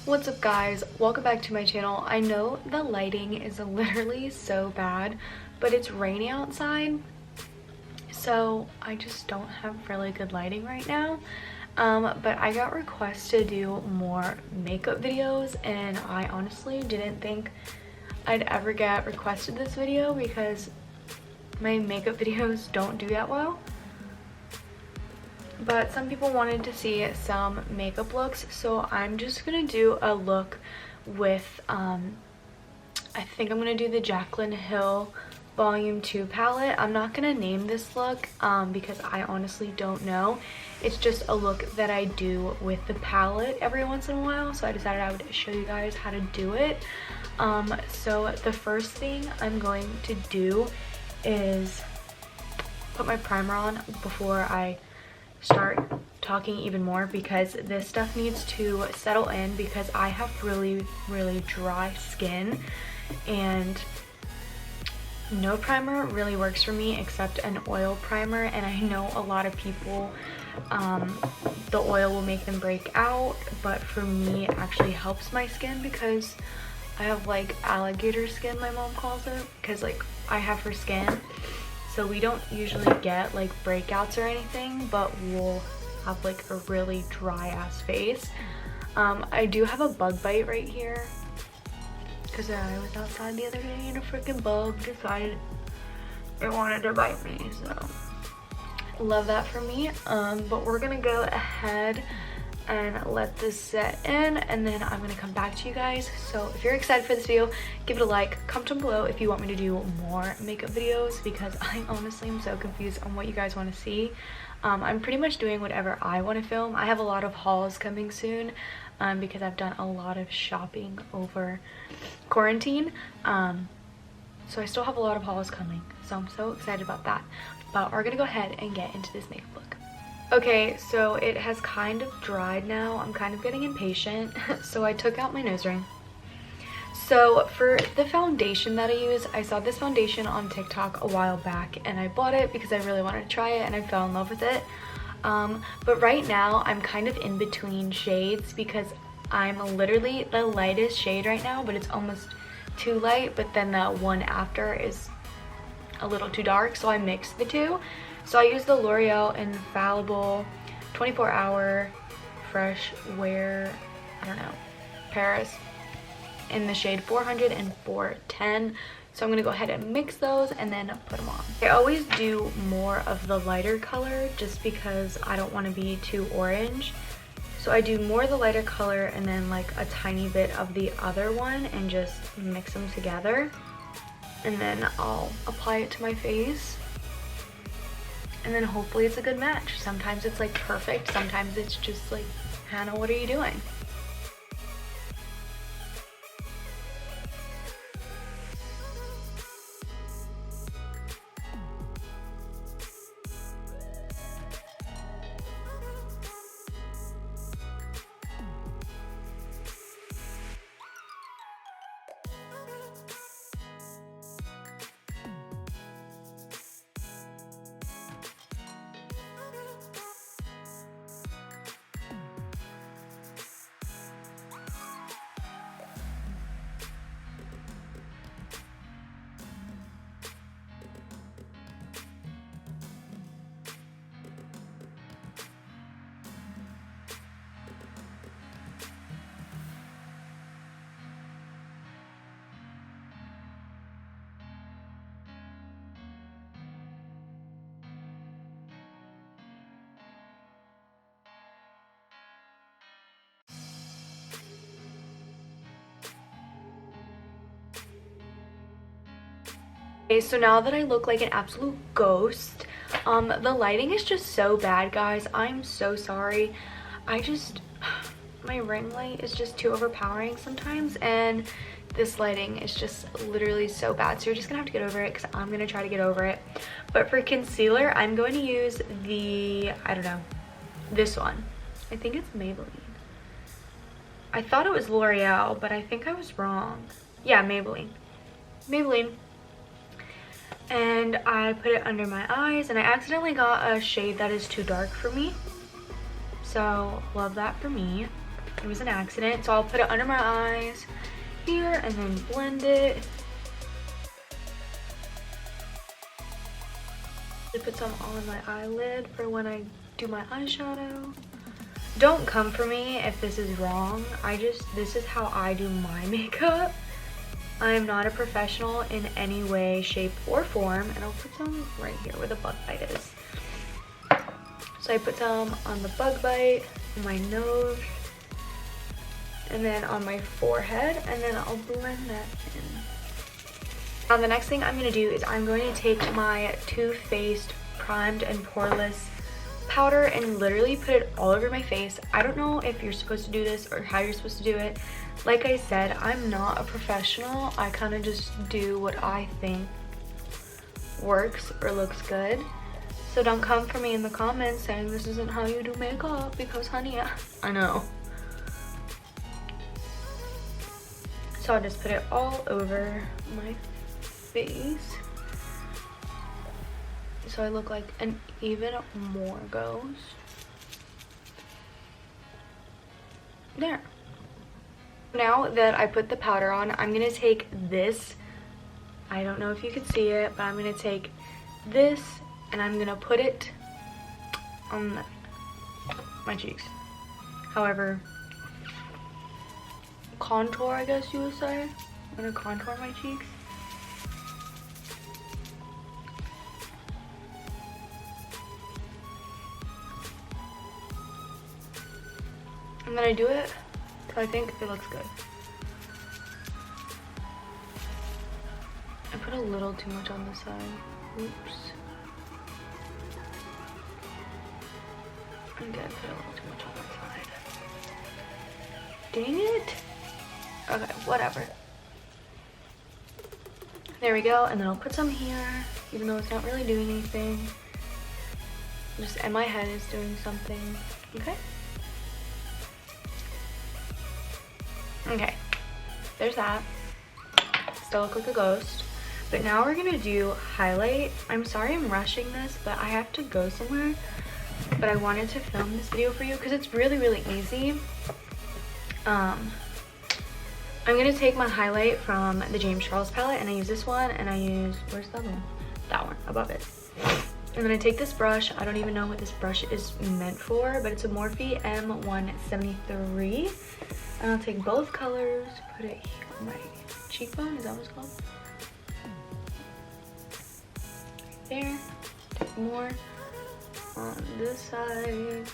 What's up guys, welcome back to my channel. I know the lighting is literally so bad, but it's raining outside, so I just don't have really good lighting right now. But I got requests to do more makeup videos, and I honestly didn't think I'd ever get requested this video because my makeup videos don't do that well. But some people wanted to see some makeup looks, so I'm just gonna do a look with I think I'm gonna do the Jaclyn Hill Volume 2 palette. I'm not gonna name this look because I honestly don't know. It's just a look that I do with the palette every once in a while, so I decided I would show you guys how to do it. So the first thing I'm going to do is put my primer on before I start talking even more, because this stuff needs to settle in because I have really dry skin and no primer really works for me except an oil primer. And I know a lot of people the oil will make them break out, but for me it actually helps my skin because I have like alligator skin, my mom calls it, because like I have her skin. So we don't usually get like breakouts or anything, but we'll have like a really dry ass face. I do have a bug bite right here because I was outside the other day and a freaking bug decided it wanted to bite me, so love that for me. But we're gonna go ahead and let this set in, and then I'm gonna come back to you guys. So if you're excited for this video, give it a like, comment down below if you want me to do more makeup videos, because I honestly am so confused on what you guys want to see. I'm pretty much doing whatever I want to film. I have a lot of hauls coming soon because I've done a lot of shopping over quarantine, so I still have a lot of hauls coming, so I'm so excited about that. But we're gonna go ahead and get into this makeup look. Okay, so it has kind of dried now. I'm kind of getting impatient, so I took out my nose ring. So for the foundation that I use, I saw this foundation on TikTok a while back and I bought it because I really wanted to try it and I fell in love with it. But right now I'm kind of in between shades because I'm literally the lightest shade right now, but it's almost too light, but then the one after is a little too dark, so I mixed the two. So I use the L'Oreal Infallible 24-Hour Fresh Wear, I don't know, Paris, in the shade 400 and 410. So I'm gonna go ahead and mix those and then put them on. I always do more of the lighter color just because I don't want to be too orange. So I do more of the lighter color and then like a tiny bit of the other one and just mix them together. And then I'll apply it to my face. And then hopefully it's a good match. Sometimes it's like perfect, sometimes it's just like, Hannah, what are you doing? Okay, so now that I look like an absolute ghost, the lighting is just so bad, guys. I'm so sorry. My ring light is just too overpowering sometimes, and this lighting is just literally so bad. So you're just gonna have to get over it because I'm gonna try to get over it. But for concealer, I'm going to use the, I don't know, this one. I think it's Maybelline. I thought it was L'Oreal, but I think I was wrong. Yeah, Maybelline. And I put it under my eyes, and I accidentally got a shade that is too dark for me. So love that for me. It was an accident. So I'll put it under my eyes here and then blend it. I put some on my eyelid for when I do my eyeshadow. Don't come for me if this is wrong. This is how I do my makeup. I am not a professional in any way, shape, or form. And I'll put some right here where the bug bite is. So I put some on the bug bite, on my nose, and then on my forehead, and then I'll blend that in. Now the next thing I'm going to do is I'm going to take my Too Faced Primed and Poreless powder and literally put it all over my face. I don't know if you're supposed to do this or how you're supposed to do it. Like I said, I'm not a professional. I kind of just do what I think works or looks good. So don't come for me in the comments saying this isn't how you do makeup, because honey, I know. So I'll just put it all over my face. So I look like an even more ghost. There. Now that I put the powder on, I'm gonna take this. I don't know if you can see it, but I'm gonna take this and I'm gonna put it on my cheeks. However, contour, I guess you would say. I'm gonna contour my cheeks. And then I do it till I think it looks good. I put a little too much on this side. Oops. I did put a little too much on that side. Dang it. Okay, whatever. There we go. And then I'll put some here, even though it's not really doing anything. And my head is doing something. Okay. Okay, there's that. Still look like a ghost. But now we're gonna do highlight. I'm sorry I'm rushing this, but I have to go somewhere. But I wanted to film this video for you because it's really, really easy. I'm gonna take my highlight from the James Charles palette, and I use this one, and I use, where's the other one? That one, above it. And then I take this brush. I don't even know what this brush is meant for, but it's a Morphe M173. And I'll take both colors, put it here on my cheekbone, is that what it's called? Right there. Take more on this side.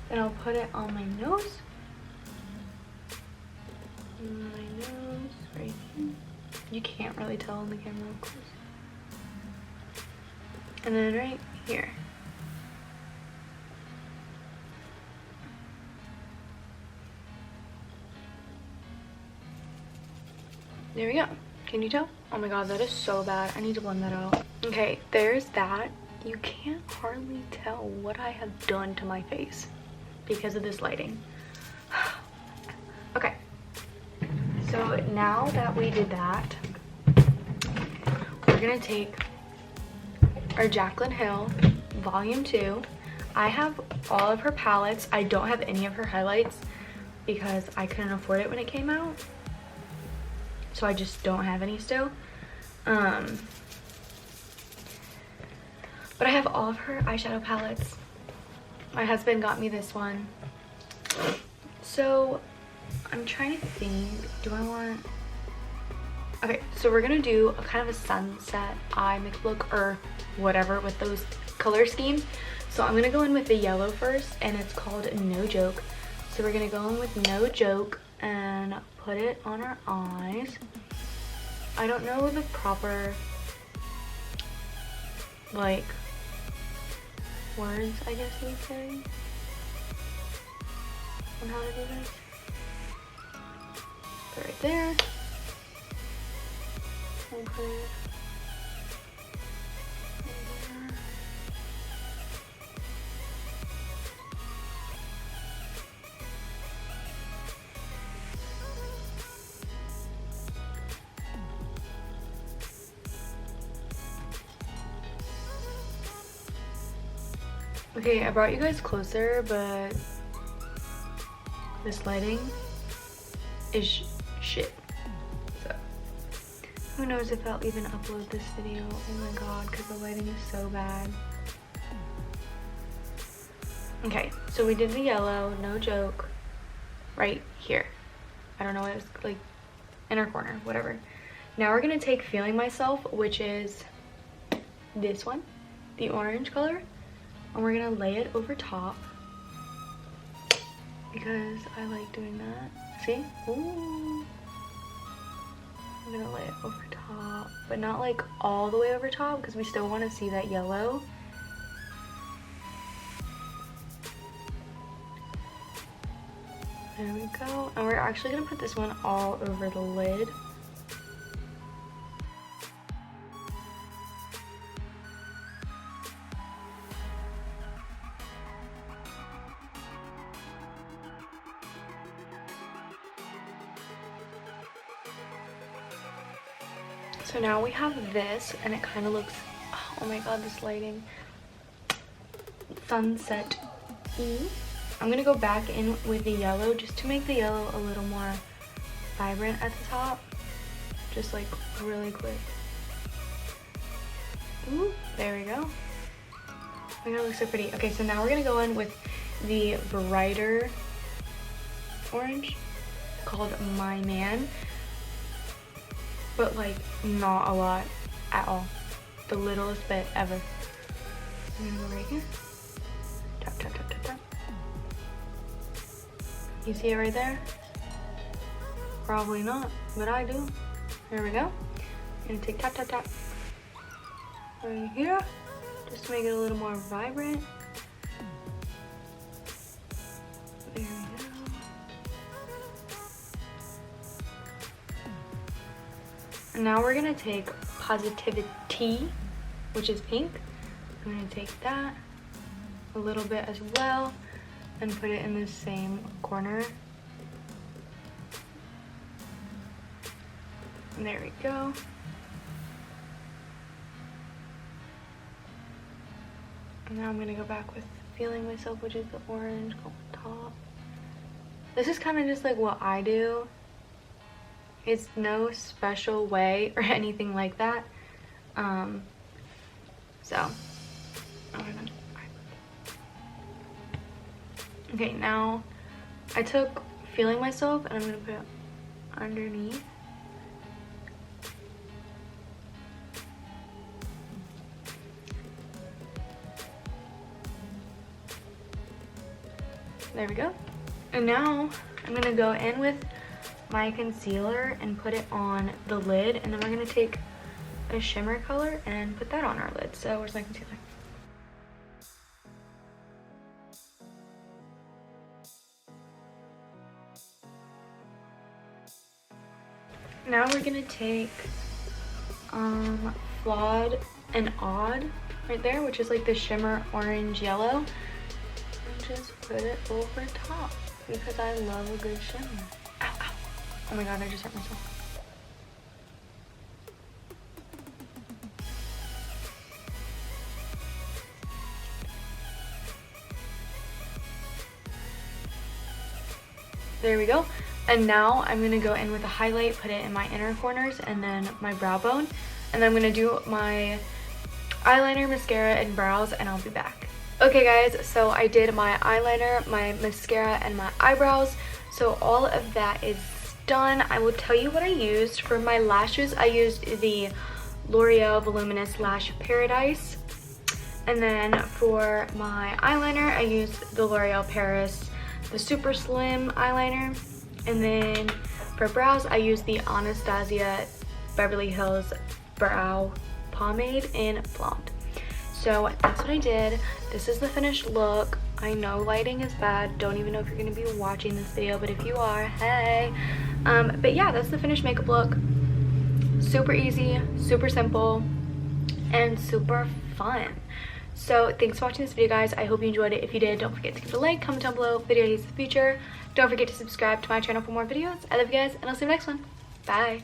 Then I'll put it on my nose. My nose, right here. You can't really tell on the camera, of course. And then right here. There we go. Can you tell? Oh my god, that is so bad. I need to blend that out. Okay, there's that. You can't hardly tell what I have done to my face because of this lighting. Okay. So now that we did that, we're gonna take our Jaclyn Hill Volume 2. I have all of her palettes. I don't have any of her highlights because I couldn't afford it when it came out. So I just don't have any still. But I have all of her eyeshadow palettes. My husband got me this one. So I'm trying to think, do I want... Okay, so we're gonna do a kind of a sunset eye makeup look or whatever with those color schemes. So I'm gonna go in with the yellow first, and it's called No Joke. So we're gonna go in with No Joke and put it on our eyes. I don't know the proper like words, I guess you would say, on how to do this. Put it right there. And put it there. Okay, I brought you guys closer, but this lighting is shit. So who knows if I'll even upload this video. Oh my god, because the lighting is so bad. Okay, so we did the yellow, no joke, right here. I don't know what it's like, inner corner, whatever. Now we're gonna take Feeling Myself, which is this one, the orange color, and we're gonna lay it over top because I like doing that. See? Ooh. I'm gonna lay it over top, but not like all the way over top because we still want to see that yellow. There we go. And we're actually gonna put this one all over the lid. So now we have this, and it kind of looks, oh my god, this lighting, sunset-y. I'm gonna go back in with the yellow just to make the yellow a little more vibrant at the top, just like really quick. Ooh, there we go. Oh my god, it looks so pretty. Okay, so now we're gonna go in with the brighter orange called My Man, but like not a lot at all, the littlest bit ever. I'm gonna go right here, tap tap tap tap tap. You see it right there? Probably not, but I do. There we go. I'm gonna take tap tap tap right here just to make it a little more vibrant. There we go. And now we're gonna take Positivity, which is pink. I'm gonna take that a little bit as well and put it in the same corner. And there we go. And now I'm gonna go back with Feeling Myself, which is the orange on top. This is kind of just like what I do. It's no special way or anything like that. Okay, now I took Feeling Myself and I'm gonna put it underneath. There we go. And now I'm gonna go in with my concealer and put it on the lid, and then we're gonna take a shimmer color and put that on our lid. So where's my concealer? Now we're gonna take Flawed and Odd right there, which is like the shimmer orange yellow, and just put it over top because I love a good shimmer. Ow, ow. Oh my god, I just hurt myself. There we go. And now I'm gonna go in with a highlight, put it in my inner corners and then my brow bone. And then I'm gonna do my eyeliner, mascara, and brows, and I'll be back. Okay guys, so I did my eyeliner, my mascara, and my eyebrows. So all of that is done. I will tell you what I used. For my lashes, I used the L'Oreal Voluminous Lash Paradise. And then for my eyeliner, I used the L'Oreal Paris, the Super Slim eyeliner. And then for brows, I used the Anastasia Beverly Hills Brow Pomade in Blonde. So that's what I did. This is the finished look. I know lighting is bad. Don't even know if you're going to be watching this video, but if you are, hey. But yeah, that's the finished makeup look. Super easy, super simple, and super fun. So thanks for watching this video, guys. I hope you enjoyed it. If you did, don't forget to give it a like, comment down below, video ideas in the future. Don't forget to subscribe to my channel for more videos. I love you guys, and I'll see you in the next one. Bye.